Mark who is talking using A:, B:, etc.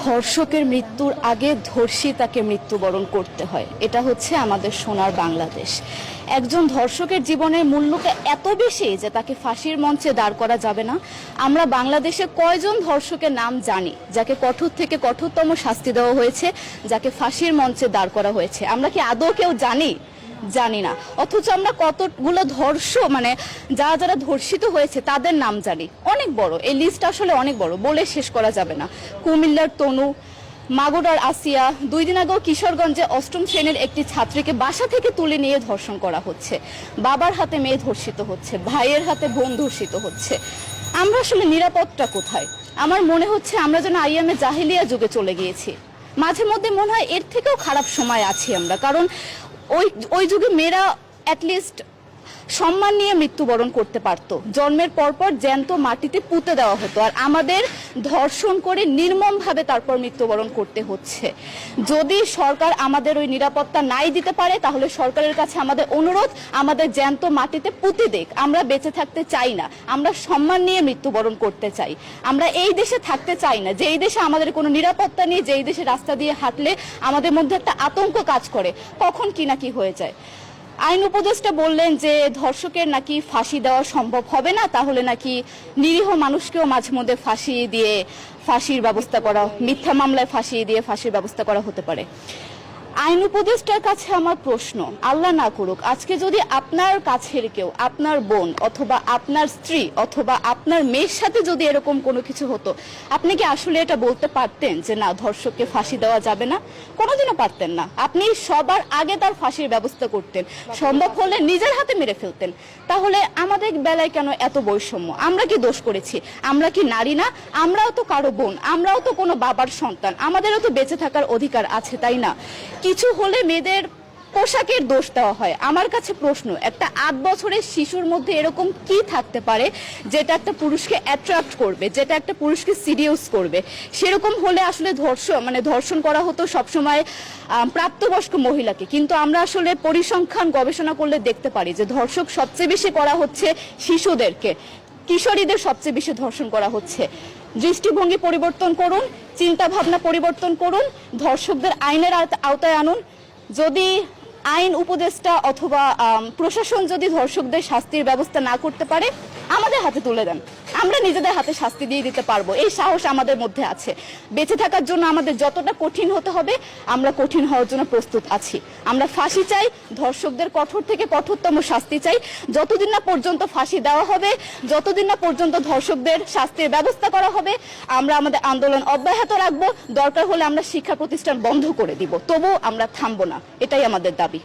A: ধর্ষকের মৃত্যুর আগে ধর্ষিতাকে মৃত্যুবরণ করতে হয়। এটা হচ্ছে আমাদের সোনার বাংলাদেশ। একজন ধর্ষকের জীবনের মূল্যটা এত বেশি যে তাকে ফাঁসির মঞ্চে দাঁড় করা যাবে না। আমরা বাংলাদেশে কয়জন ধর্ষকের নাম জানি যাকে কঠোর থেকে কঠোরতম শাস্তি দেওয়া হয়েছে, যাকে ফাঁসির মঞ্চে দাঁড় করা হয়েছে? আমরা কি আদৌ কেউ জানি না। অথচ আমরা কতগুলো যারা ধর্ষিত হয়েছে তাদের নাম জানি, অনেক বড়। এই লিস্ট আসলে অনেক বড়, বলে শেষ করা যাবে না। কুমিল্লার তনু, মাগুরার আসিয়া, 2 দিন আগেও কিশোরগঞ্জে 8ম শ্রেণীর একটি ছাত্রীকে বাসা থেকে তুলে নিয়ে ধর্ষণ করা হচ্ছে। বাবার হাতে মেয়ে ধর্ষিত হচ্ছে, ভাইয়ের হাতে বোন ধর্ষিত হচ্ছে। আমরা আসলে নিরাপদটা কোথায়? আমার মনে হচ্ছে আমরা যেন আইয়ামে জাহিলিয়া যুগে চলে গিয়েছি। মাঝে মধ্যে মনে হয় এর থেকেও খারাপ সময় আছি আমরা, কারণ ওই যুগে মেয়েরা অ্যাটলিস্ট সম্মান নিয়ে মৃত্যুবরণ করতে পারত। জন্মের পরপর জ্যান্ত মাটিতে পুঁতে দেওয়া হতো, আর আমাদের ধর্ষণ করে নির্মমভাবে তারপর মৃত্যুবরণ করতে হচ্ছে। যদি সরকার আমাদের ওই নিরাপত্তা নাই দিতে পারে, তাহলে সরকারের কাছে আমাদের অনুরোধ, আমাদের জ্যান্ত মাটিতে পুঁতে দেখ। আমরা বেঁচে থাকতে চাই না, আমরা সম্মান নিয়ে মৃত্যুবরণ করতে চাই। আমরা এই দেশে থাকতে চাই না যে এই দেশে আমাদের কোনো নিরাপত্তা নেই, যে এই দেশে রাস্তা দিয়ে হাঁটলে আমাদের মধ্যে একটা আতঙ্ক কাজ করে, কখন কি না কি হয়ে যায়। আইন উপদেষ্টা বললেন যে ধর্ষকের নাকি ফাঁসি দেওয়া সম্ভব হবে না, তাহলে নাকি নিরীহ মানুষকেও মাঝে মধ্যে ফাঁসিয়ে দিয়ে ফাঁসির ব্যবস্থা করা, মিথ্যা মামলায় ফাঁসিয়ে দিয়ে ফাঁসির ব্যবস্থা করা হতে পারে। আইন উপদেষ্টার কাছে আমার প্রশ্ন, আল্লাহ না করুক আজকে যদি আপনার কাছের কেউ, আপনার বোন অথবা আপনার স্ত্রী অথবা আপনার মেয়ের সাথে যদি এরকম কোনো কিছু হতো, আপনি কি আসলে এটা বলতে পারতেন যে না, ধর্ষককে ফাঁসি দেওয়া যাবে না? কোনোদিনও পারতেন না। আপনি সবার আগে তার ফাঁসির ব্যবস্থা করতেন, সম্ভব হলে নিজের হাতে মেরে ফেলতেন। তাহলে আমাদের বেলায় কেন এত বৈষম্য? আমরা কি দোষ করেছি? আমরা কি নারী না? আমরাও তো কারো বোন, আমরাও তো কোনো বাবার সন্তান, আমাদেরও তো বেঁচে থাকার অধিকার আছে, তাই না? কিছু হলে মেয়েদের পোশাকের দোষ দেওয়া হয়। আমার কাছে প্রশ্ন, একটা 8 বছরের শিশুর মধ্যে এরকম কি থাকতে পারে যেটা একটা পুরুষকে অ্যাট্রাক্ট করবে, যেটা একটা পুরুষকে সিরিয়াস করবে? সেরকম হলে আসলে ধর্ষণ করা হতো সবসময় প্রাপ্তবয়স্ক মহিলাকে। কিন্তু আমরা আসলে পরিসংখ্যান গবেষণা করলে দেখতে পারি যে ধর্ষক সবচেয়ে বেশি করা হচ্ছে শিশুদেরকে, কিশোরীদের সবচেয়ে বেশি ধর্ষণ করা হচ্ছে। দৃষ্টিভঙ্গি পরিবর্তন করুন, চিন্তা ভাবনা পরিবর্তন করুন, ধর্ষকদের আইনের আওতায় আনুন। যদি আইন উপদেষ্টা অথবা প্রশাসন যদি ধর্ষকদের শাস্তির ব্যবস্থা না করতে পারে, আমাদের হাতে তুলে দেন, আমরা নিজেদের হাতে শাস্তি দিয়ে দিতে পারবো। এই সাহস আমাদের মধ্যে আছে। বেঁচে থাকার জন্য আমাদের যতটা কঠিন হতে হবে, আমরা কঠিন হওয়ার জন্য প্রস্তুত আছি। আমরা ফাঁসি চাই, ধর্ষকদের কঠোর থেকে কঠোরতম শাস্তি চাই। যতদিন না পর্যন্ত ফাঁসি দেওয়া হবে, যতদিন না পর্যন্ত ধর্ষকদের শাস্তির ব্যবস্থা করা হবে, আমরা আমাদের আন্দোলন অব্যাহত রাখবো। দরকার হলে আমরা শিক্ষা প্রতিষ্ঠান বন্ধ করে দিব, তবুও আমরা থামবো না। এটাই আমাদের দাবি।